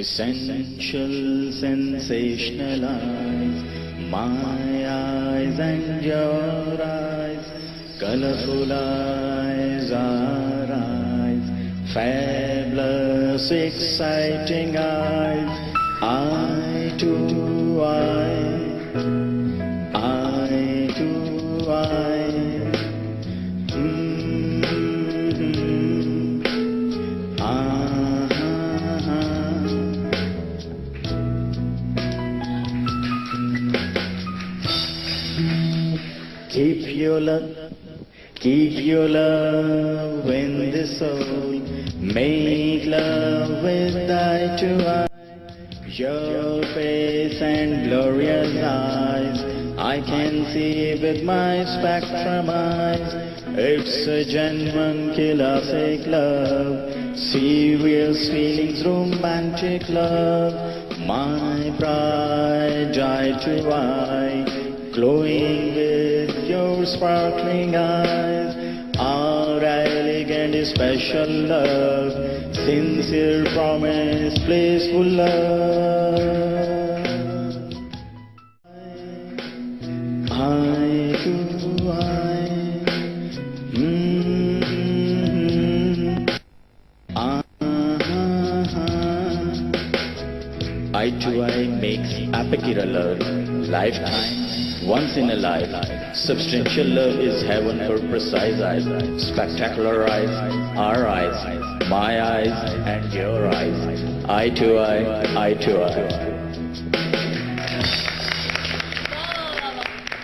essential sensationalize my eyes and your eyes, colorful eyes, our eyes, fabulous exciting eyes. Eye to eye, eye to eye. Keep your love in the soul. Make love with eye to eye. Your face and glorious eyes. I can see with my spectrum eyes, it's a genuine classic love, serious feelings, romantic love. My bright eye to eye, glowing with your sparkling eyes, our elegant special love, sincere promise, blissful love. Eye to eye, eye to eye makes epic love, lifetime, once in a life. Substantial love is heaven for precise eyes, spectacular eyes, our eyes, my eyes and your eyes, eye to eye, eye to eye.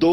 2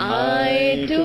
Eye to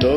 2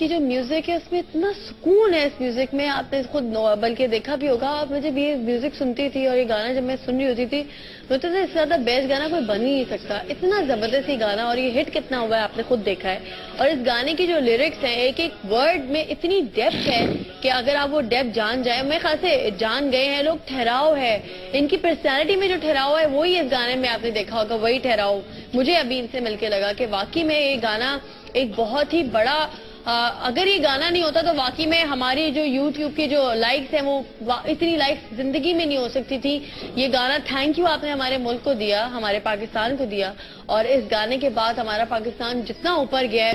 کی جو music ہے اس میں اتنا سکون ہے. اس music میں آپ نے خود بلکہ دیکھا بھی ہوگا, آپ جب یہ میوزک سنتی تھی اور یہ گانا جب میں سن رہی ہوتی تھی تو اس سے زیادہ بیسٹ گانا کوئی بن ہی نہیں سکتا. اتنا زبردست یہ گانا, اور یہ ہٹ کتنا ہوا ہے آپ نے خود دیکھا ہے. اور اس گانے کی جو لیرکس ہیں, ایک ایک ورڈ میں اتنی ڈیپتھ ہے کہ اگر آپ وہ ڈیپتھ جان جائیں, میرے خیال سے جان گئے ہیں لوگ. ٹھہراؤ ہے ان کی پرسنالٹی میں, جو ٹھہراؤ ہے وہی اس گانے میں آپ نے دیکھا ہوگا, وہی ٹھہراؤ مجھے ابھی ان سے مل کے لگا کہ واقعی میں یہ گانا ایک بہت ہی بڑا, اگر یہ گانا نہیں ہوتا تو واقعی میں ہماری جو یوٹیوب کی جو لائکس ہیں وہ اتنی لائکس زندگی میں نہیں ہو سکتی تھی. یہ گانا تھینک یو آپ نے ہمارے ملک کو دیا, ہمارے پاکستان کو دیا. اور اس گانے کے بعد ہمارا پاکستان جتنا اوپر گیا ہے.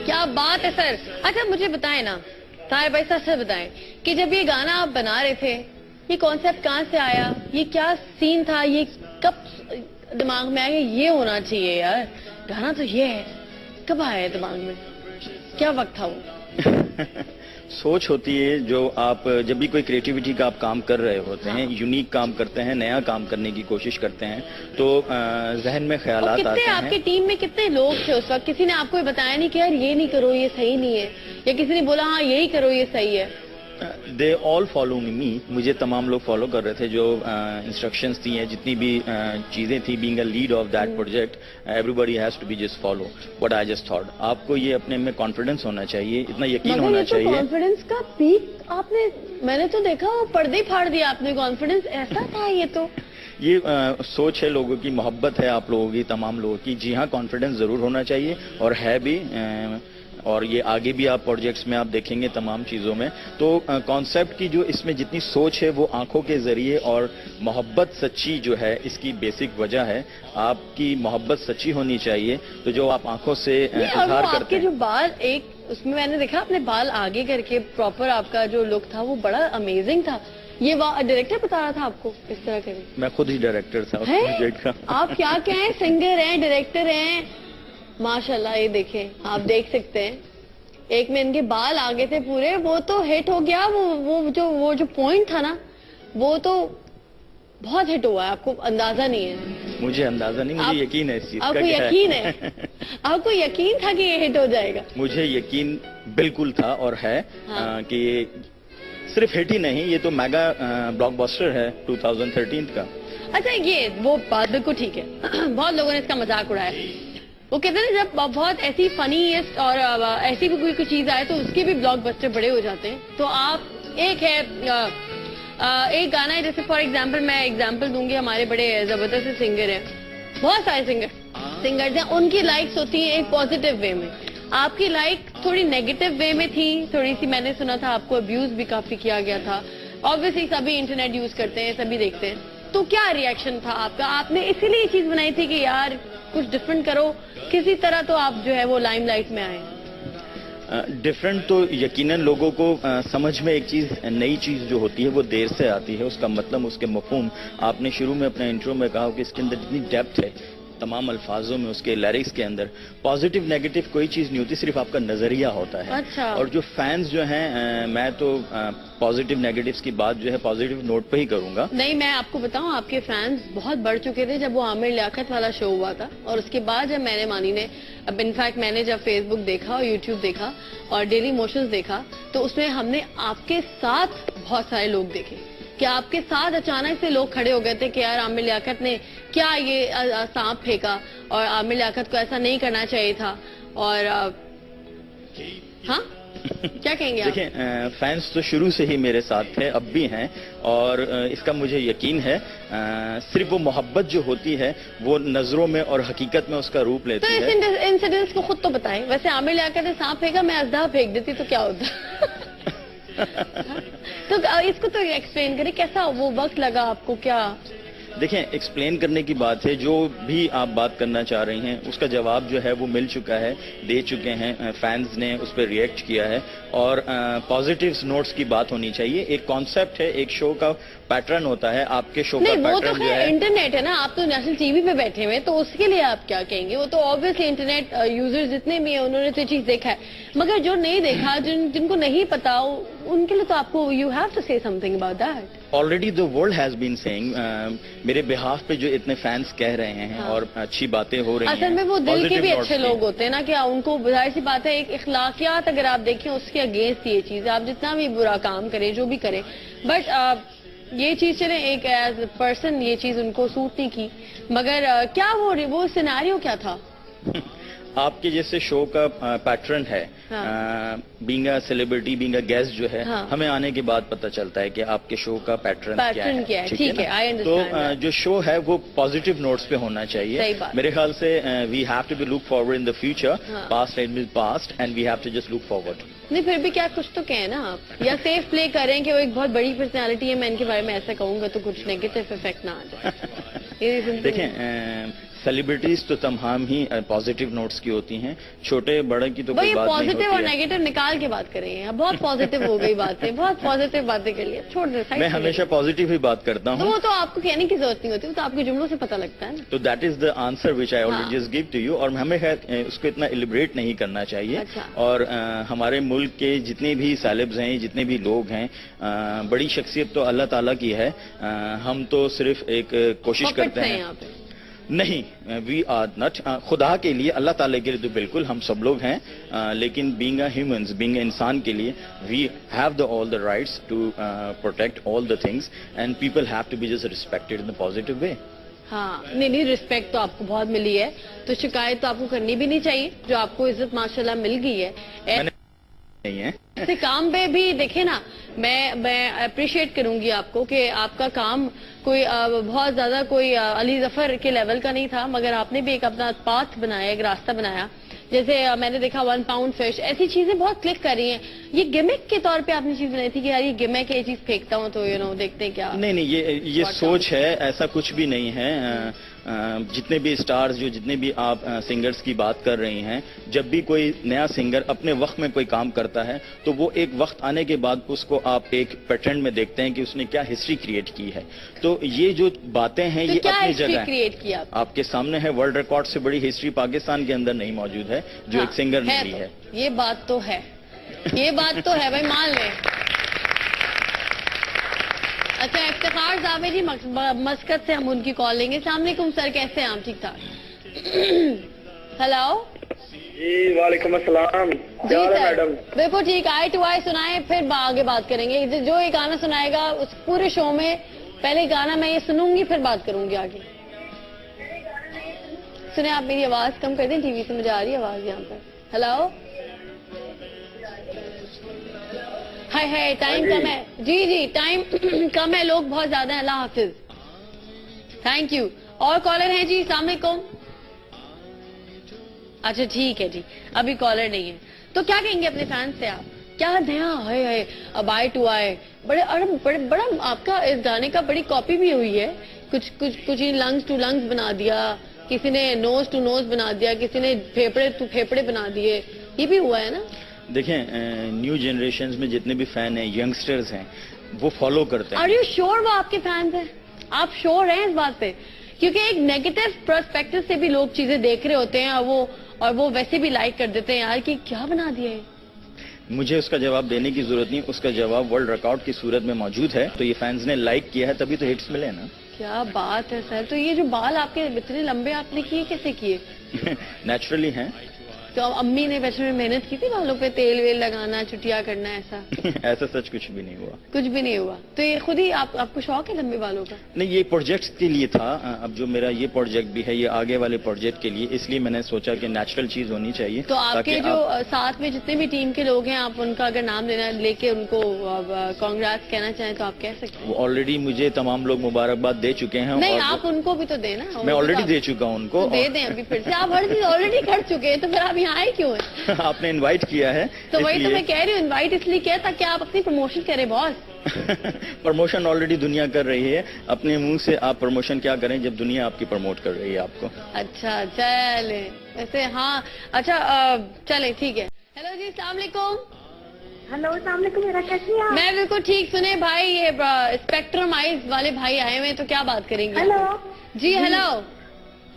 کیا بات ہے سر. اچھا مجھے بتائیں نا طاہر بھائی, سر بتائیں کہ جب یہ گانا آپ بنا رہے تھے, یہ کانسیپٹ کہاں سے آیا, یہ کیا سین تھا, یہ کب دماغ میں آیا یہ ہونا چاہیے یار گانا تو یہ ہے, کب آیا دماغ میں, کیا وقت تھا وہ؟ سوچ ہوتی ہے جو آپ جب بھی کوئی کریٹیوٹی کا آپ کام کر رہے ہوتے ہیں, یونیک کام کرتے ہیں, نیا کام کرنے کی کوشش کرتے ہیں, تو ذہن میں خیالات آتے ہیں. آپ کی ٹیم میں کتنے لوگ تھے اس وقت؟ کسی نے آپ کو بتایا نہیں کہ یار یہ نہیں کرو یہ صحیح نہیں ہے, یا کسی نے بولا ہاں یہی کرو یہ صحیح ہے؟ دے آل فالو می, مجھے تمام لوگ فالو کر رہے تھے. جو انسٹرکشنز تھی ہیں, جتنی بھی چیزیں تھیں, being a lead of that project, everybody has to be just follow what I just thought. آپ کو یہ اپنے میں کانفیڈنس ہونا چاہیے, اتنا یقین ہونا چاہیے. کانفیڈنس کا پیک آپ نے, میں نے تو دیکھا وہ پردے پھاڑ دیا آپ نے, کانفیڈنس ایسا تھا یہ تو. یہ سوچ ہے لوگوں کی, محبت ہے آپ لوگوں کی, تمام لوگوں کی. جی ہاں, کانفیڈنس ضرور ہونا چاہیے اور ہے بھی, اور یہ آگے بھی آپ پروجیکٹس میں آپ دیکھیں گے تمام چیزوں میں. تو کانسیپٹ کی جو اس میں جتنی سوچ ہے وہ آنکھوں کے ذریعے, اور محبت سچی جو ہے اس کی بیسک وجہ ہے. آپ کی محبت سچی ہونی چاہیے, تو جو آپ آنکھوں سے اظہار کرتے ہیں. آپ کے جو بال, ایک اس میں نے دیکھا آپ نے بال آگے کر کے پراپر, آپ کا جو لک تھا وہ بڑا امیزنگ تھا. یہ ڈائریکٹر بتا رہا تھا آپ کو اس طرح کریں؟ میں خود ہی ڈائریکٹر تھا اس پروجیکٹ کا. آپ کیا کہیں, سنگر ہیں, ڈائریکٹر ہیں, ماشاءاللہ. یہ دیکھیں, آپ دیکھ سکتے ہیں, ایک میں ان کے بال آگے تھے پورے, وہ تو ہٹ ہو گیا. وہ جو پوائنٹ تھا نا, وہ تو بہت ہٹ ہوا ہے, آپ کو اندازہ نہیں ہے. مجھے اندازہ نہیں, مجھے یقین ہے اس چیز کا. آپ کو یقین ہے؟ آپ کو یقین تھا کہ یہ ہٹ ہو جائے گا؟ مجھے یقین بالکل تھا اور ہے کہ یہ صرف ہٹ ہی نہیں, یہ تو میگا بلاک باسٹر ہے 2013 کا. اچھا, یہ وہ بات بالکل ٹھیک ہے. بہت لوگوں نے اس کا مذاق اڑایا. وہ کہتے ہیں جب بہت ایسی فنیسٹ اور ایسی بھی کوئی چیز آئے تو اس کے بھی بلاک بسٹر بڑے ہو جاتے ہیں. تو آپ, ایک ہے ایک گانا ہے, جیسے فار ایگزامپل میں ایگزامپل دوں گی, ہمارے بڑے زبردست سنگر ہیں, بہت سارے سنگرز ہیں, ان کی لائکس ہوتی ہیں ایک پازیٹیو وے میں. آپ کی لائک تھوڑی نیگیٹو وے میں تھی, تھوڑی سی. میں نے سنا تھا آپ کو ابیوز بھی کافی کیا گیا تھا. آبویسلی سبھی انٹرنیٹ یوز کرتے ہیں, سبھی دیکھتے ہیں. تو کیا ریئیکشن تھا آپ کا؟ آپ نے اسی لیے یہ چیز بنائی تھی کہ یار کچھ ڈفرنٹ کرو کسی طرح, تو آپ جو ہے وہ لائم لائٹ میں آئے. ڈفرنٹ تو یقیناً لوگوں کو سمجھ میں ایک چیز, نئی چیز جو ہوتی ہے وہ دیر سے آتی ہے. اس کا مطلب, اس کے مفہوم, آپ نے شروع میں اپنے انٹرو میں کہا کہ اس کے اندر جتنی ڈیپتھ ہے تمام الفاظوں میں, اس کے لیرکس کے اندر, پازیٹیو نیگیٹو کوئی چیز نہیں ہوتی, صرف آپ کا نظریہ ہوتا ہے. اچھا. اور جو فینس جو ہیں, میں تو پازیٹیو نیگیٹوز کی بات جو ہے پازیٹیو نوٹ پہ ہی کروں گا. نہیں, میں آپ کو بتاؤں, آپ کے فینس بہت بڑھ چکے تھے جب وہ عامر لیاقت والا شو ہوا تھا, اور اس کے بعد جب میں نے مانی نے, اب انفیکٹ میں نے جب فیس بک دیکھا اور یوٹیوب دیکھا اور ڈیلی موشنز دیکھا, تو اس میں ہم نے آپ کے ساتھ بہت سارے لوگ دیکھے کہ آپ کے ساتھ اچانک سے لوگ کھڑے ہو گئے تھے کہ یار عامر لیاقت نے کیا یہ سانپ پھینکا, اور عامر لیاقت کو ایسا نہیں کرنا چاہیے تھا. اور ہاں, کیا کہیں گے آپ؟ دیکھیں, فینس تو شروع سے ہی میرے ساتھ تھے, اب بھی ہیں, اور اس کا مجھے یقین ہے. صرف وہ محبت جو ہوتی ہے وہ نظروں میں اور حقیقت میں اس کا روپ لیتی ہے. تو اس انسیڈنٹس کو خود تو بتائیں. ویسے عامر لیاقت نے سانپ پھینکا, میں اژدہا پھینک دیتی تو کیا ہوتا؟ تو اس کو تو ایکسپلین کریں, کیسا وہ وقت لگا آپ کو, کیا؟ دیکھیں, ایکسپلین کرنے کی بات ہے, جو بھی آپ بات کرنا چاہ رہی ہیں اس کا جواب جو ہے وہ مل چکا ہے, دے چکے ہیں. فینز نے اس پہ ریئیکٹ کیا ہے, اور پازیٹیو نوٹس کی بات ہونی چاہیے. ایک کانسیپٹ ہے, ایک شو کا پیٹرن ہوتا ہے, آپ کے شو کا پیٹرن جو ہے. انٹرنیٹ ہے نا, آپ تو نیشنل ٹی وی پہ بیٹھے ہوئے, تو اس کے لیے آپ کیا کہیں گے؟ وہ تو آبویسلی انٹرنیٹ یوزر جتنے بھی ہیں انہوں نے تو چیز دیکھا ہے, مگر جو نہیں دیکھا, جن کو نہیں پتا, ان کے لیے تو آپ کو you have to say something about that. Already the world has been seeing میرے بہاف پہ جو اتنے فینس کہہ رہے ہیں اور اچھی باتیں ہو رہی ہیں. اصل میں وہ دل کے بھی اچھے لوگ ہوتے ہیں نا, کہ ان کو ظاہر سی بات ہے ایک اخلاقیات اگر آپ دیکھیں اس کے اگینسٹ یہ چیز ہے, آپ جتنا بھی برا کام کریں جو بھی کریں, بٹ یہ چیز چلیں ایک ایز اے پرسن یہ چیز ان کو سوٹ نہیں کی. مگر کیا وہ سیناریو کیا تھا؟ آپ کے جیسے شو کا پیٹرن ہے, being a celebrity, being a guest جو ہے, ہمیں آنے کے بعد پتہ چلتا ہے کہ آپ کے شو کا پیٹرن کیا ہے. ٹھیک ہے, تو جو شو ہے وہ پازیٹیو نوٹس پہ ہونا چاہیے. میرے خیال سے we have to be look forward in the future, past is past and we have to just look forward. نہیں پھر بھی کیا کچھ تو کہیں نا آپ, یا سیف پلے کریں کہ وہ ایک بہت بڑی پرسنالٹی ہے, میں ان کے بارے میں ایسا کہوں گا تو کچھ نیگیٹو افیکٹ نہ آ جائے. دیکھیں سیلیبریٹیز تو تمام ہی پازیٹیو نوٹس کی ہوتی ہیں, چھوٹے بڑے کی تو کوئی بات نہیں ہوتی ہے. پازیٹیو اور نیگیٹو نکال کے بات کریں گے, بہت پازیٹیو ہو گئی باتیں, بہت پازیٹیو باتیں کر لی, چھوڑ دیں. میں ہمیشہ پازیٹیو ہی بات کرتا ہوں. وہ تو آپ کو کہنے کی ضرورت نہیں ہوتی, وہ تو آپ کے جملوں سے پتہ لگتا ہے نا. تو that is the answer which I already just gave to you. اور ہمیں اس کو اتنا ایلیبریٹ نہیں کرنا چاہیے. اور ہمارے ملک کے جتنے بھی سیلیبز ہیں, جتنے بھی لوگ ہیں, بڑی شخصیت تو اللہ تعالیٰ کی ہے, ہم تو صرف ایک کوشش کرتے ہیں. نہیں, وی آر نٹ, خدا کے لیے, اللہ تعالیٰ کے لیے تو بالکل ہم سب لوگ ہیں, لیکن being a humans, being a انسان کے لیے we have the all the rights to protect all the things and people have to be just respected in positive way. ہاں نہیں, رسپیکٹ تو آپ کو بہت ملی ہے, تو شکایت تو آپ کو کرنی بھی نہیں چاہیے, جو آپ کو عزت ماشاءاللہ مل گئی ہے. ایسے کام پہ بھی دیکھیں نا, میں اپریشیٹ کروں گی آپ کو کہ آپ کا کام کوئی بہت زیادہ کوئی علی ظفر کے لیول کا نہیں تھا, مگر آپ نے بھی ایک اپنا پاتھ بنایا, ایک راستہ بنایا. جیسے میں نے دیکھا 1 پاؤنڈ فش, ایسی چیزیں بہت کلک کر رہی ہیں. یہ گیمک کے طور پہ آپ نے چیز بنائی تھی کہ یار یہ گیمک ہے, یہ چیز پھینکتا ہوں تو دیکھتے ہیں کیا. نہیں, یہ سوچ ہے, ایسا کچھ بھی نہیں ہے. جتنے بھی اسٹارز, جتنے بھی آپ سنگرز کی بات کر رہی ہیں, جب بھی کوئی نیا سنگر اپنے وقت میں کوئی کام کرتا ہے تو وہ ایک وقت آنے کے بعد اس کو آپ ایک پیٹرن میں دیکھتے ہیں کہ اس نے کیا ہسٹری کریٹ کی ہے. تو یہ جو باتیں ہیں یہ اپنی جگہ ہیں, آپ کے سامنے ہے. ورلڈ ریکارڈ سے بڑی ہسٹری پاکستان کے اندر نہیں موجود ہے جو ایک سنگر نے لی ہے. یہ بات تو ہے, یہ بات تو ہے بھائی, مان لیں. اچھا, افتخار زاویہ جی مسکت سے ہم ان کی کال لیں گے. السلام علیکم سر, کیسے ہیں آپ؟ ٹھیک ٹھاک. ہلو جی وعلیکم السلام. جی سر بالکل ٹھیک, آئی ٹو آئی سنائیں, پھر آگے بات کریں گے. جو یہ گانا سنائے گا اس پورے شو میں پہلے گانا میں یہ سنوں گی, پھر بات کروں گی آگے. سنیں, آپ میری آواز کم کر دیں, ٹی وی سے مجھے آ رہی ہے آواز یہاں پر. ہلو, ہے ٹائم کم ہے. جی ٹائم کم ہے, لوگ بہت زیادہ ہیں. اللہ حافظ, تھینک یو. اور کالر ہیں جی؟ السلام علیکم. اچھا ٹھیک ہے جی, ابھی کالر نہیں ہے. تو کیا کہیں گے اپنے فینس سے آپ؟ کیا نیا ہے اب آئی ٹو آئی, بڑا آپ کا اس گانے کا بڑی کاپی بھی ہوئی ہے. کچھ ہی لنگز ٹو لنگز بنا دیا, کسی نے نوز ٹو نوز بنا دیا, کسی نے پھیپڑے ٹو پھیپڑے بنا دیے, یہ بھی ہوا ہے نا. دیکھیں, نیو جنریشنز میں جتنے بھی فین ہیں, ینگسٹرز ہیں, وہ فالو کرتے ہیں. آر یو شیور وہ آپ کے فینس ہیں؟ آپ شیور ہیں اس بات پہ؟ کیونکہ ایک نیگیٹو پرسپیکٹو سے بھی لوگ چیزیں دیکھ رہے ہوتے ہیں, اور وہ ویسے بھی لائک کر دیتے ہیں یار کہ کیا بنا دیا ہے. مجھے اس کا جواب دینے کی ضرورت نہیں, اس کا جواب ورلڈ ریکارڈ کی صورت میں موجود ہے. تو یہ فینز نے لائک کیا ہے تبھی تو ہٹس ملے نا. کیا بات ہے سر. تو یہ جو بال آپ کے اتنے لمبے آپ نے کیے, کیسے کیے؟ نیچرلی ہیں. تو امی نے ویسے میں محنت کی تھی بالوں پہ تیل ویل لگانا, چٹیا کرنا, ایسا سچ کچھ بھی نہیں ہوا. کچھ بھی نہیں ہوا. تو یہ خود ہی آپ کو شوق ہے لمبے بالوں کا؟ نہیں, یہ پروجیکٹ کے لیے تھا. اب جو میرا یہ پروجیکٹ بھی ہے یہ آگے والے پروجیکٹ کے لیے, اس لیے میں نے سوچا کہ نیچرل چیز ہونی چاہیے. تو آپ کے جو ساتھ میں جتنے بھی ٹیم کے لوگ ہیں, آپ ان کا اگر نام لے کے ان کو کانگریٹس کہنا چاہیں تو آپ کہہ سکتے ہیں. وہ آلریڈی مجھے تمام لوگ مبارکباد دے چکے ہیں. نہیں, آپ ان کو بھی تو دیں نا. میں آلریڈی دے چکا ہوں ان کو. دے دیں ابھی پھر سے, آپ ہر چیز آلریڈی کر چکے ہیں, تو پھر آپ یہاں آئے کیوں ہیں؟ آپ نے انوائٹ کیا ہے تو وہی تو میں کہہ رہی ہوں, انوائٹ اس لیے کیا تاکہ آپ اپنی پروموشن کریں باس. پروموشن آلریڈی دنیا کر رہی ہے, اپنے منہ سے آپ پروموشن کیا کریں جب دنیا آپ کی پروموٹ کر رہی ہے آپ کو. اچھا چلے ویسے, ہاں اچھا چلے ٹھیک ہے. ہیلو جی, السلام علیکم. ہلو السلام علیکم, میرا کیسی ہیں؟ میں بالکل ٹھیک. سنے بھائی, یہ اسپیکٹرم آئیز والے بھائی آئے ہوئے ہیں, تو کیا بات کریں گے؟ Hello ji hello.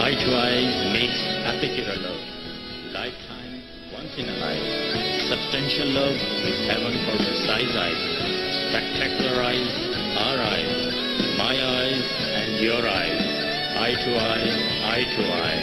Eye to eye makes particular love. Lifetime, once in a life. Substantial love with heaven for precise eyes. Spectacular eyes, our eyes. My eyes and your eyes. Eye to eye, eye to eye.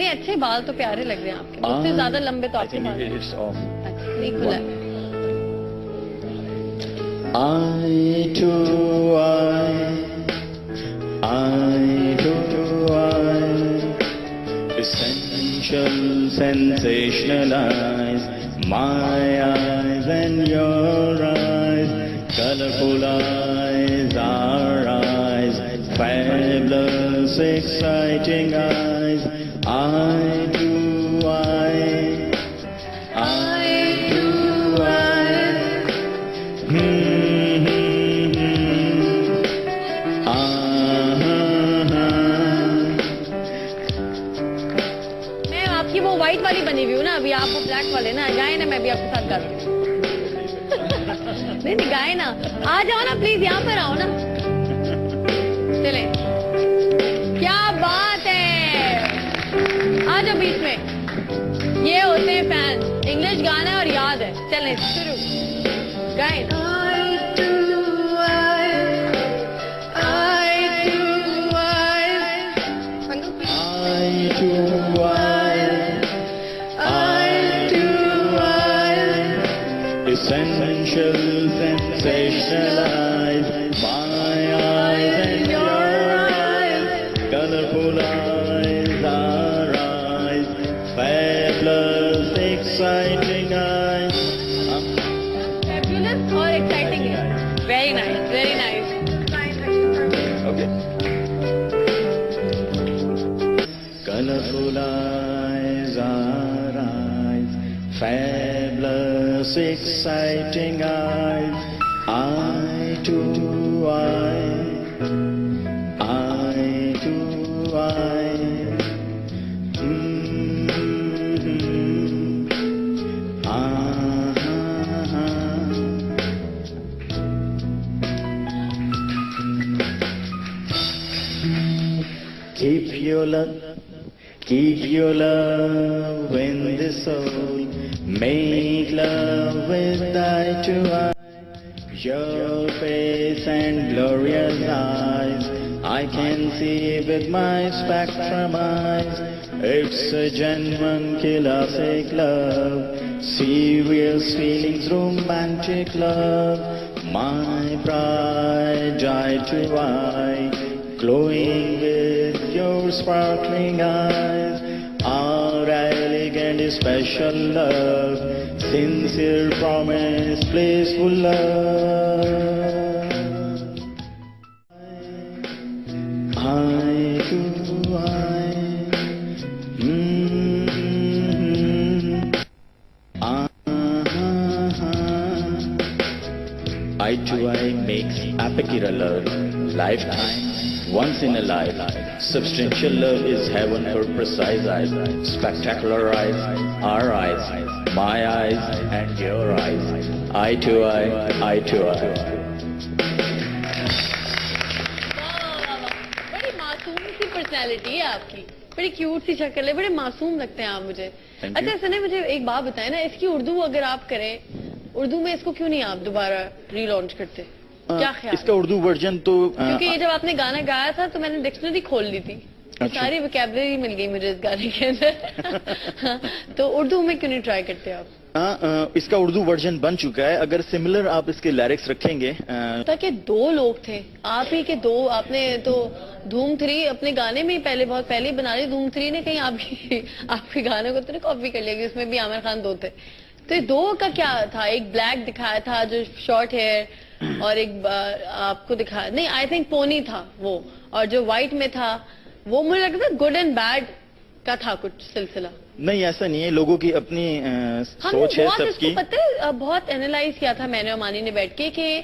نہیں اچھے بال تو پیارے لگ رہے ہیں آپ کے, مجھ سے زیادہ لمبے تو I آپ کے think بال ہیں. it's off. اچھا نہیں کھلا ہے. I too essential sensationalize my eyes and your eyes, colorful eyes, our eyes, fabulous, exciting eyes. I do. میں آپ کی وہ وائٹ والی بنی ہوئی ہوں نا, ابھی آپ وہ بلیک والے نا, گائے نا, میں بھی آپ کے ساتھ گاتی ہوں. نہیں گائے نا, آ جاؤ نا پلیز, یہاں پر آؤ نا. چلیں, کیا بات ہے, آ جاؤ بیچ میں. یہ ہوتے ہیں فین, انگلش گانا اور یاد ہے. چلیں شروع, گائے نا. Essential, sensationalize my eyes and your eyes, colorful eyes, our eyes, fabulous, exciting eyes. Fabulous or exciting? Very nice, very nice. Okay. Colorful eyes, our eyes, fabulous, exciting eyes. I too, keep your love in the soul, make love with eye to eye. Your face and glorious eyes, I can see with my spectrum eyes. It's a genuine classic love, serious feelings, romantic love. My pride, eye to eye, glowing with your sparkling eyes. Our elegant special love, sincere promise, blissful love. Eye to eye, eye to eye makes apicira love, lifetime, once in a life. Substantial love is heaven for precise eyes, spectacular eyes, our eyes, my eyes and your eyes, eye to eye, eye to eye. بڑی معصوم سی personality ہے آپ کی, بڑی cute سی شکل ہے, بڑے معصوم لگتے ہیں آپ مجھے. اچھا سنے, مجھے ایک بات بتائیں نا, اس کی اردو اگر آپ کریں, اردو میں اس کو کیوں نہیں آپ دوبارہ ری لانچ کرتے؟ کیا خیال؟ اس کا اردو ورژن تو کیونکہ یہ جب آپ نے گانا گایا تھا تو میں نے ڈکشنری کھول لی تھی, ساری ویکیبلری مل گئی مجھے اس گانے کے اندر. تو اردو میں کیوں نہیں ٹرائی کرتے آپ؟ اس کا اردو ورژن بن چکا ہے, اگر سملر آپ اس کے لیرکس رکھیں گے. تاکہ دو لوگ تھے, آپ ہی کے دو, آپ نے تو دھوم 3 اپنے گانے میں پہلے بہت پہلے بنا لی, دھوم 3 نے کہیں آپ کے گانے کو تو کاپی کر لیا کہ اس میں بھی عامر خان دو تھے. تو یہ دو کا کیا تھا؟ ایک بلیک دکھایا تھا جو شارٹ ہیئر, اور ایک آپ کو دکھایا نہیں, آئی تھنک پونی تھا وہ, اور جو وائٹ میں تھا وہ مجھے لگتا ہے گڈ اینڈ بیڈ کا تھا کچھ سلسلہ. نہیں ایسا نہیں ہے, لوگوں کی اپنی سوچ ہے سب کی. پتہ ہے بہت اینالائز کیا تھا میں نے اور مانی نے بیٹھ کے کہ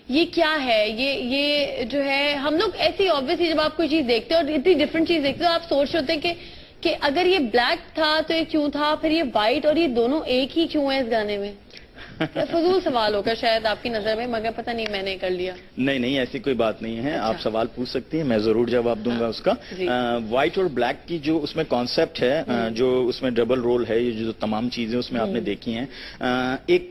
یہ کیا ہے, یہ جو ہے ہم لوگ ایسی آبویسلی جب آپ کوئی چیز دیکھتے ہو اور اتنی ڈفرینٹ چیز دیکھتے ہو آپ سوچ ہوتے ہیں کہ اگر یہ بلیک تھا تو یہ کیوں تھا, پھر یہ وائٹ, اور یہ دونوں ایک ہی کیوں ہے اس گانے میں. فضول سوال ہوگا شاید آپ کی نظر میں, مگر پتہ نہیں میں نے کر لیا. نہیں ایسی کوئی بات نہیں ہے, آپ سوال پوچھ سکتی ہیں, میں ضرور جواب دوں گا اس کا. وائٹ اور بلیک کی جو اس میں کانسیپٹ ہے, جو اس میں ڈبل رول ہے, یہ جو تمام چیزیں اس میں آپ نے دیکھی ہیں, ایک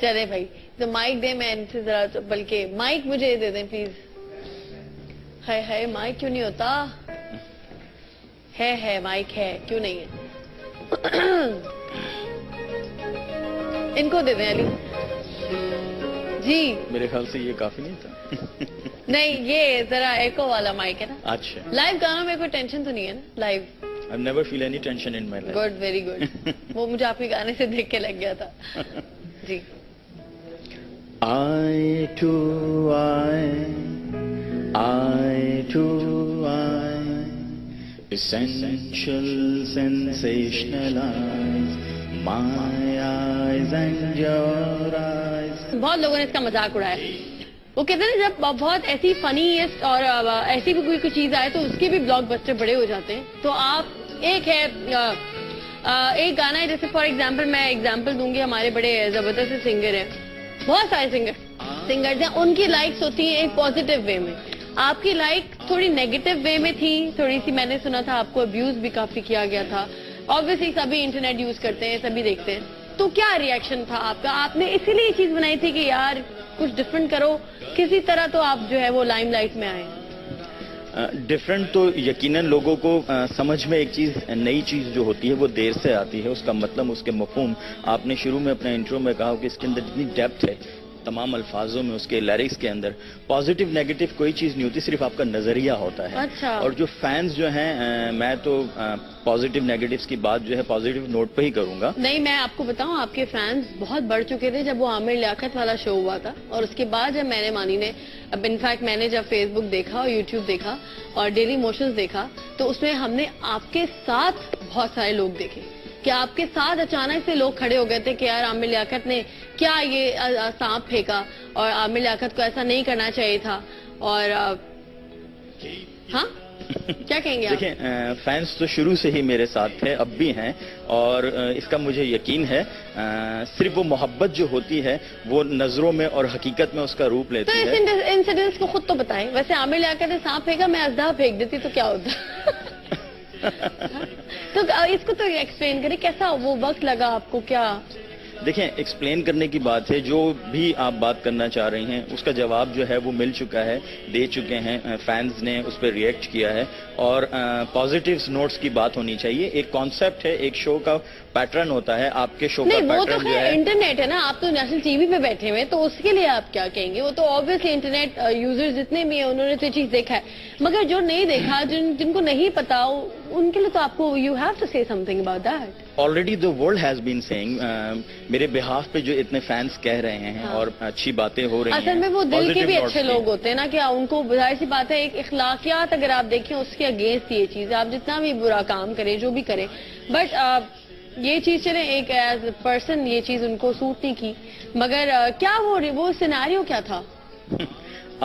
چلے بھائی تو مائک دے, میں ان سے ذرا بلکہ مائک مجھے دے دیں پلیز. ہے مائک کیوں نہیں ہوتا؟ ہے مائک ہے, کیوں نہیں ہے؟ ان کو دے دیں علی جی. میرے خیال سے یہ کافی نہیں تھا. نہیں, یہ ذرا ایکو والا مائک ہے نا. اچھا, لائیو گانوں میں کوئی ٹینشن تو نہیں ہے نا live? I never feel any tension in my life. Good, very good. وہ مجھے آپ کے گانے سے دیکھ کے لگ گیا تھا. جی. Eye to eye, essential sensationalize my eyes and your eyes. بہت لوگوں نے اس کا مذاق اڑایا. وہ کہتے ہیں نا جب بہت ایسی فنی اور ایسی بھی کوئی چیز آئے تو اس کے بھی بلاک بسٹر بڑے ہو جاتے ہیں. تو آپ ایک ایک گانا ہے, جیسے فار ایگزامپل میں ایگزامپل دوں گی, ہمارے بڑے زبردست سنگر ہیں, بہت سارے سنگرز ہیں, ان کی لائکس ہوتی ہیں ایک پازیٹیو وے میں. آپ کی لائک تھوڑی نیگیٹو وے میں تھی, تھوڑی سی میں نے سنا تھا آپ کو ابیوز بھی کافی کیا گیا تھا. آبویسلی سبھی انٹرنیٹ یوز کرتے ہیں, سبھی دیکھتے ہیں. تو کیا ریئیکشن تھا آپ کا؟ آپ نے اسی لیے یہ چیز بنائی تھی کہ یار کچھ ڈفرنٹ کرو, کسی طرح تو آپ جو ہے وہ لائم لائٹ میں آئے. ڈفرنٹ تو یقیناً لوگوں کو سمجھ میں ایک چیز, نئی چیز جو ہوتی ہے وہ دیر سے آتی ہے. اس کا مطلب, اس کے مفہوم آپ نے شروع میں اپنے انٹرو میں کہا کہ اس کے اندر اتنی ڈیپتھ ہے تمام الفاظوں میں, اس کے لیرکس کے اندر. پازیٹیو نیگیٹو کوئی چیز نہیں ہوتی, صرف آپ کا نظریہ ہوتا ہے. اچھا. اور جو فینس جو ہیں, میں تو پازیٹیو نیگیٹوز کی بات جو ہے پازیٹیو نوٹ پہ ہی کروں گا. نہیں, میں آپ کو بتاؤں, آپ کے فینس بہت بڑھ چکے تھے جب وہ عامر لیاقت والا شو ہوا تھا, اور اس کے بعد جب میں نے مانی نے, اب انفیکٹ میں نے جب فیس بک دیکھا اور یوٹیوب دیکھا اور ڈیلی موشنز دیکھا, تو اس میں ہم نے آپ کے ساتھ بہت سارے لوگ دیکھے کہ آپ کے ساتھ اچانک سے لوگ کھڑے ہو گئے تھے کہ یار عامر لیاقت نے کیا یہ سانپ پھینکا, اور عامر لیاقت کو ایسا نہیں کرنا چاہیے تھا. اور ہاں کیا کہیں گے آپ؟ دیکھیں, فینس تو شروع سے ہی میرے ساتھ تھے, اب بھی ہیں, اور اس کا مجھے یقین ہے. صرف وہ محبت جو ہوتی ہے وہ نظروں میں اور حقیقت میں اس کا روپ لیتی ہے. تو اس انسیڈنٹس کو خود تو بتائیں. ویسے عامر لیاقت نے سانپ پھینکا, میں اژدہا پھینک دیتی تو کیا ہوتا؟ تو اس کو تو ایکسپلین کریں, کیسا وہ وقت لگا آپ کو, کیا؟ دیکھیں, ایکسپلین کرنے کی بات ہے, جو بھی آپ بات کرنا چاہ رہی ہیں اس کا جواب جو ہے وہ مل چکا ہے, دے چکے ہیں. فینز نے اس پہ ریئیکٹ کیا ہے, اور پازیٹیو نوٹس کی بات ہونی چاہیے. ایک کانسیپٹ ہے, ایک شو کا پیٹرن ہوتا ہے, آپ کے شو کا نہیں, وہ تو پیٹرن جو خیر ہے انٹرنیٹ ہے نا, آپ تو نیشنل ٹی وی پہ بیٹھے ہوئے, تو اس کے لیے آپ کیا کہیں گے؟ وہ تو آبویسلی انٹرنیٹ یوزر جتنے بھی ہیں انہوں نے تو یہ چیز دیکھا ہے, مگر جو نہیں دیکھا, جن کو نہیں پتا, ان کے لیے تو آپ کو you have to say something about that. Already the world has been seeing, میرے بہاف پہ جو اتنے فینس کہہ رہے ہیں اور اچھی باتیں ہو رہی ہیں. اصل میں وہ دل کے بھی اچھے لوگ ہوتے ہیں نا, کہ ان کو ظاہر سی بات ہے, ایک اخلاقیات اگر آپ دیکھیں اس کے اگینسٹ یہ چیز, آپ جتنا بھی برا کام کریں, جو بھی کریں, بٹ یہ چیز چلیں ایک ایز اے پرسن یہ چیز ان کو سوٹ نہیں کی. مگر کیا وہ سیناریو کیا تھا؟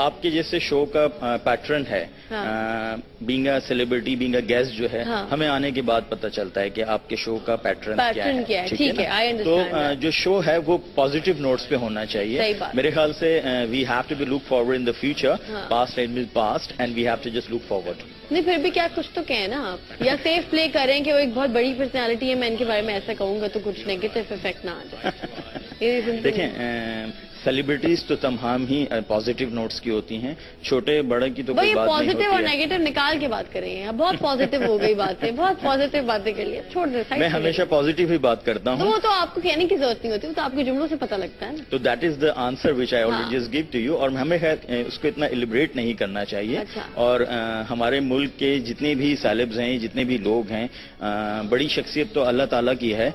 آپ کے جیسے شو کا پیٹرن ہے, being a celebrity, being a guest جو ہے, ہمیں آنے کے بعد پتہ چلتا ہے کہ آپ کے شو کا پیٹرن کیا ہے. ٹھیک ہے, تو جو شو ہے وہ پازیٹیو نوٹس پہ ہونا چاہیے. میرے خیال سے we have to be look forward in the future, past is past and we have to just look forward. نہیں, پھر بھی کیا کچھ تو کہیں نا آپ, یا سیف پلے کریں کہ وہ ایک بہت بڑی پرسنالٹی ہے, میں ان کے بارے میں ایسا کہوں گا تو کچھ نیگیٹو افیکٹ نہ آ جائے. دیکھیں, سیلیبریٹیز تو تمام ہی پازیٹیو نوٹس کی ہوتی ہیں, چھوٹے بڑے کی تو کوئی بات نہیں ہوتی ہے. پازیٹیو اور نیگیٹو نکال کے بات کریں گے, بہت پازیٹیو ہو گئی باتیں, بہت پازیٹیو باتیں کر لیا, چھوڑ دیں. میں ہمیشہ پازیٹیو ہی بات کرتا ہوں. وہ تو آپ کو کہنے کی ضرورت نہیں ہوتی, وہ تو آپ کے جملوں سے پتہ لگتا ہے نا. تو that is the answer which I already just gave to you. اور ہمیں اس کو اتنا ایلیبریٹ نہیں کرنا چاہیے. اور ہمارے ملک کے جتنے بھی سیلیبز ہیں, جتنے بھی لوگ ہیں, بڑی شخصیت تو اللہ تعالیٰ کی ہے,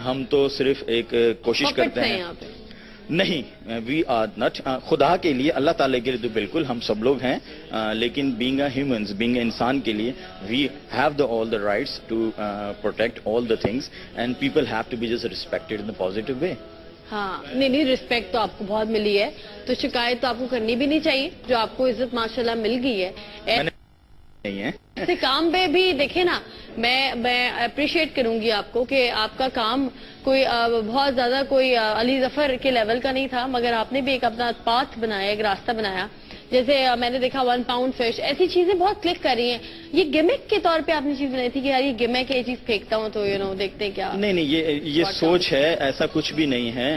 ہم تو صرف ایک کوشش کرتے ہیں. نہیں, وی آر نٹ, خدا کے لیے, اللہ تعالیٰ کے لیے تو بالکل ہم سب لوگ ہیں, لیکن being a humans, being a انسان کے لیے we have the all the rights to protect all the things, and people have to be just respected in a positive way. ہاں, نہیں, رسپیکٹ تو آپ کو بہت ملی ہے, تو شکایت تو آپ کو کرنی بھی نہیں چاہیے, جو آپ کو عزت ماشاءاللہ مل گئی ہے. نہیں ہے ایسے کام پہ بھی دیکھیں نا, میں اپریشیٹ کروں گی آپ کو کہ آپ کا کام کوئی بہت زیادہ کوئی علی ظفر کے لیول کا نہیں تھا, مگر آپ نے بھی ایک اپنا پاتھ بنایا, ایک راستہ بنایا. جیسے میں نے دیکھا 1 پاؤنڈ فش, ایسی چیزیں بہت کلک کر رہی ہیں. یہ گیمک کے طور پہ آپ نے چیز بنائی تھی کہ یار یہ گیمک ہے, یہ چیز پھینکتا ہوں تو دیکھتے ہیں کیا. نہیں, یہ سوچ ہے, ایسا کچھ بھی نہیں ہے.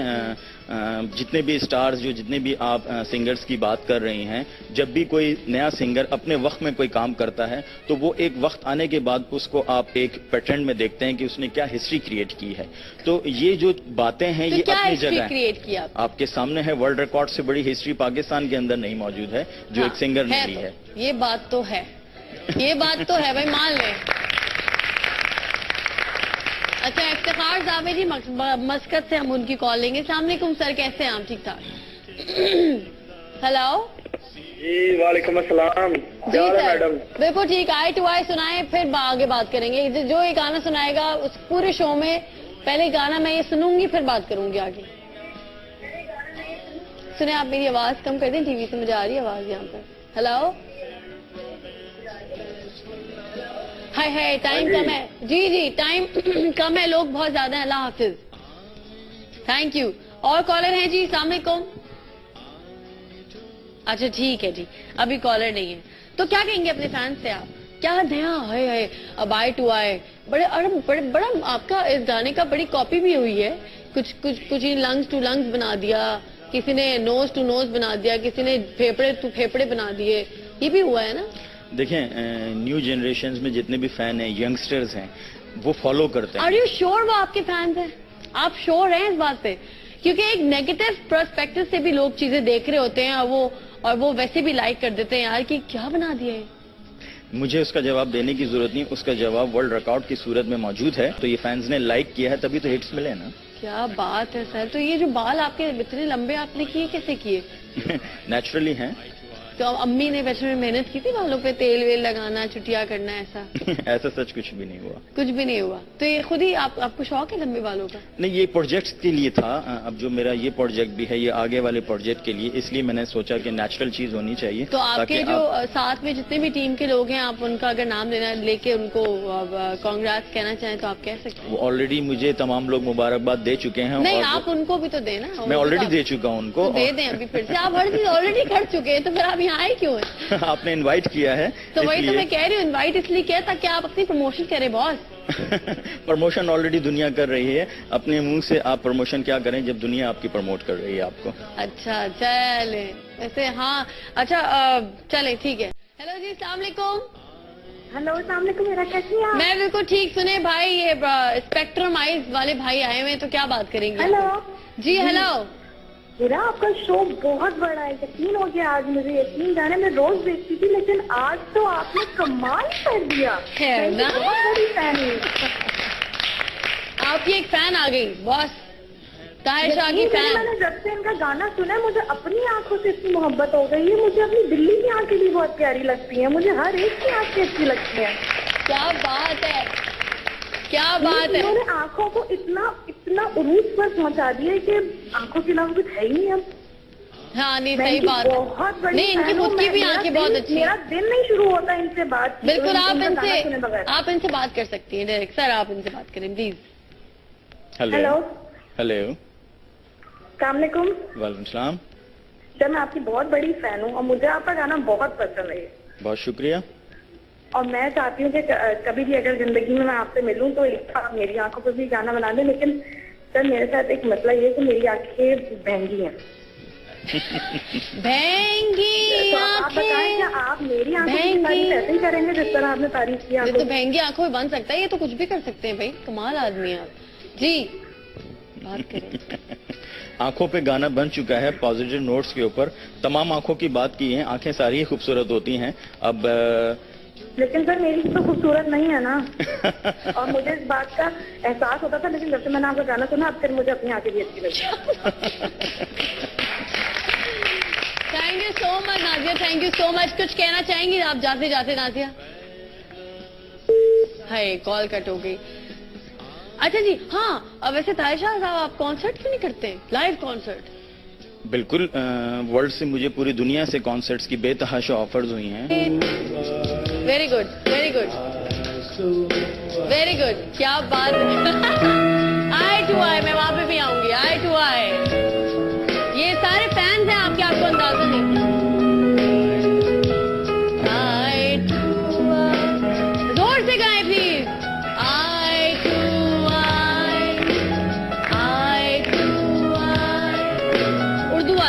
جتنے بھی اسٹارز جو جتنے بھی آپ سنگرز کی بات کر رہی ہیں، جب بھی کوئی نیا سنگر اپنے وقت میں کوئی کام کرتا ہے تو وہ ایک وقت آنے کے بعد اس کو آپ ایک پیٹرن میں دیکھتے ہیں کہ اس نے کیا ہسٹری کریٹ کی ہے. تو یہ جو باتیں ہیں یہ اپنی جگہ ہیں. کریٹ کیا آپ کے سامنے ہے، ورلڈ ریکارڈ سے بڑی ہسٹری پاکستان کے اندر نہیں موجود ہے جو ایک سنگر نے لی ہے. یہ بات تو ہے، یہ بات تو ہے بھائی، مان لیں. اچھا افتخار جاوید جی مسکت سے ہم ان کی کال لیں گے. السلام علیکم سر، کیسے ہیں آپ؟ ٹھیک ٹھاک. ہیلو جی وعلیکم السلام. جی سر بالکل ٹھیک. آئی ٹو آئی سنائیں پھر آگے بات کریں گے. جو یہ گانا سنائے گا اس پورے شو میں پہلے گانا میں یہ سنوں گی پھر بات کروں گی آگے. سنیں آپ میری آواز کم کر دیں، ٹی وی سے مجھے آ رہی ہے آواز یہاں پر. ہیلو ہے ٹائم کم ہے. جی ٹائم کم ہے، لوگ بہت زیادہ ہیں. اللہ حافظ. Thank you. اور کالر ہیں جی؟ السلام علیکم. اچھا ٹھیک ہے جی، ابھی کالر نہیں ہے. تو کیا کہیں گے اپنے فینس سے آپ؟ کیا نیا ہے اب آئی ٹو آئی بڑا آپ کا اس گانے کا بڑی کاپی بھی ہوئی ہے. کچھ لنگز ٹو لنگز بنا دیا، کسی نے نوز ٹو نوز بنا دیا، کسی نے پھیپڑے ٹو پھیپڑے بنا دیے. یہ بھی ہوا ہے نا؟ دیکھیں نیو جنریشنز میں جتنے بھی فین ہیں، ینگسٹرز ہیں، وہ فالو کرتے ہیں. آر یو شیور وہ آپ کے فینس ہیں؟ آپ شیور ہیں اس بات پہ؟ کیونکہ ایک نیگیٹو پرسپیکٹو سے بھی لوگ چیزیں دیکھ رہے ہوتے ہیں اور وہ ویسے بھی لائک کر دیتے ہیں یار کہ کیا بنا دیا ہے. مجھے اس کا جواب دینے کی ضرورت نہیں، اس کا جواب ورلڈ ریکارڈ کی صورت میں موجود ہے. تو یہ فینز نے لائک کیا ہے تبھی تو ہٹس ملے نا. کیا بات ہے سر. تو یہ جو بال آپ کے اتنے لمبے آپ نے کیے کیسے کیے؟ نیچرلی ہیں. تو امی نے بچپن میں محنت کی تھی بالوں پہ تیل ویل لگانا، چٹیا کرنا، ایسا؟ ایسا سچ کچھ بھی نہیں ہوا. کچھ بھی نہیں ہوا. تو یہ خود ہی آپ کو شوق ہے لمبے بالوں کا؟ نہیں، یہ پروجیکٹ کے لیے تھا. اب جو میرا یہ پروجیکٹ بھی ہے یہ آگے والے پروجیکٹ کے لیے، اس لیے میں نے سوچا کہ نیچرل چیز ہونی چاہیے. تو آپ کے جو ساتھ میں جتنے بھی ٹیم کے لوگ ہیں، آپ ان کا اگر نام لے کے ان کو کانگریٹس کہنا چاہیں تو آپ کہہ سکتے ہیں. وہ آلریڈی مجھے تمام لوگ مبارکباد دے چکے ہیں. نہیں، آپ ان کو بھی تو دیں نا. میں آلریڈی دے چکا ہوں ان کو. دے دیں ابھی پھر سے. آپ ہر چیز آلریڈی کر چکے ہیں تو پھر آپ یہاں آئے کیوں ہیں؟ آپ نے انوائٹ کیا ہے تو وہی تو میں کہہ رہی ہوں، انوائٹ اس لیے کیا تاکہ آپ اپنی پروموشن کریں باس. پروموشن آلریڈی دنیا کر رہی ہے. اپنے منہ سے آپ پروموشن کیا کریں جب دنیا آپ کی پروموٹ کر رہی ہے آپ کو. اچھا چلے ایسے. ہاں اچھا چلے ٹھیک ہے. ہیلو جی السلام علیکم. ہلو السلام علیکم. میرا کیسی ہیں آپ؟ میں بالکل ٹھیک. سنے بھائی یہ اسپیکٹرم آئیز والے بھائی آئے ہوئے ہیں تو کیا بات کریں گے؟ ہلو جی ہیلو. میرا آپ کا شو بہت بڑا ہے، یقین ہو گیا. آج مجھے یقین جانے میں روز دیکھتی تھی لیکن آج تو آپ نے کمال کر دیا. میں بہت بڑی فین ہوں. آپ کی ایک فین آ گئی باس، طاہر شاہ کی فین. میں نے جب سے ان کا گانا سنا مجھے اپنی آنکھوں سے اتنی محبت ہو گئی ہے. مجھے اپنی دلی کی آنکھیں بھی بہت پیاری لگتی ہیں. مجھے ہر ایک کی آنکھیں اچھی لگتی ہیں. کیا بات ہے، کیا بات ہے. انہوں نے آنکھوں کو اتنا عروج پر پہنچا دیا کہ آنکھوں کے علاوہ کچھ ہے ہی نہیں اب. ہاں نہیں صحیح بات. بہت بڑی نہیں، ان کی خود کی بھی آنکھیں بہت اچھی. میرا دن نہیں شروع ہوتا ان سے بات. بالکل آپ ان سے بات کر سکتی ہیں ڈائریکٹ. سر آپ ان سے بات کریں پلیز. ہیلو. ہیلو السلام علیکم. وعلیکم السلام. سر میں آپ کی بہت بڑی فین ہوں اور مجھے آپ کا گانا بہت پسند ہے. بہت شکریہ. اور میں چاہتی ہوں کہ کبھی بھی اگر زندگی میں آپ سے ملوں تو آپ میری آنکھوں پہ بھی گانا بنا دیں. لیکن سر میرے ساتھ ایک مسئلہ یہ ہے کہ میری آنکھیں بہنگی ہیں. بہنگی آپ بتائیں کہ آپ میری آنکھوں کی تعریف ایسے ہی کریں گے جس طرح آپ نے تعریف کیا؟ تو بہنگی آنکھوں میں بن سکتا ہے، یہ تو کچھ بھی کر سکتے ہیں بھائی. کمال آدمی ہیں آپ. جی بات کریں. آنکھوں پہ گانا بن چکا ہے پازیٹیو نوٹس کے اوپر. تمام آنکھوں کی بات کی ہے. آنکھیں ساری ہی خوبصورت ہوتی ہیں. اب لیکن سر میری تو خوبصورت نہیں ہے نا. اور مجھے اس بات کا احساس ہوتا تھا لیکن جب سے میں نے آپ کا گانا سنا اب پھر مجھے اپنی آنکھیں بھی اچھی لگی. Thank you so much Nazia, thank you so much. کچھ کہنا چاہیں گی آپ جاتے جاتے نازیہ؟ ہائے کال کٹ ہو گئی. اچھا جی ہاں ویسے طاہر شاہ صاحب آپ کانسرٹ کیوں نہیں کرتے؟ Live concert. بالکل. ورلڈ سے مجھے پوری دنیا سے کانسرٹس کی بے تحاشا آفرز ہوئی ہیں. Very good very good very good. کیا بات ہے. آئی ٹو آئی میں وہاں پہ بھی آؤں گی. آئی ٹو آئی. یہ سارے فینس ہیں آپ کے، آپ کو اندازہ نہیں. آئی ٹو آئی زور سے گائیں please. Eye to eye eye to I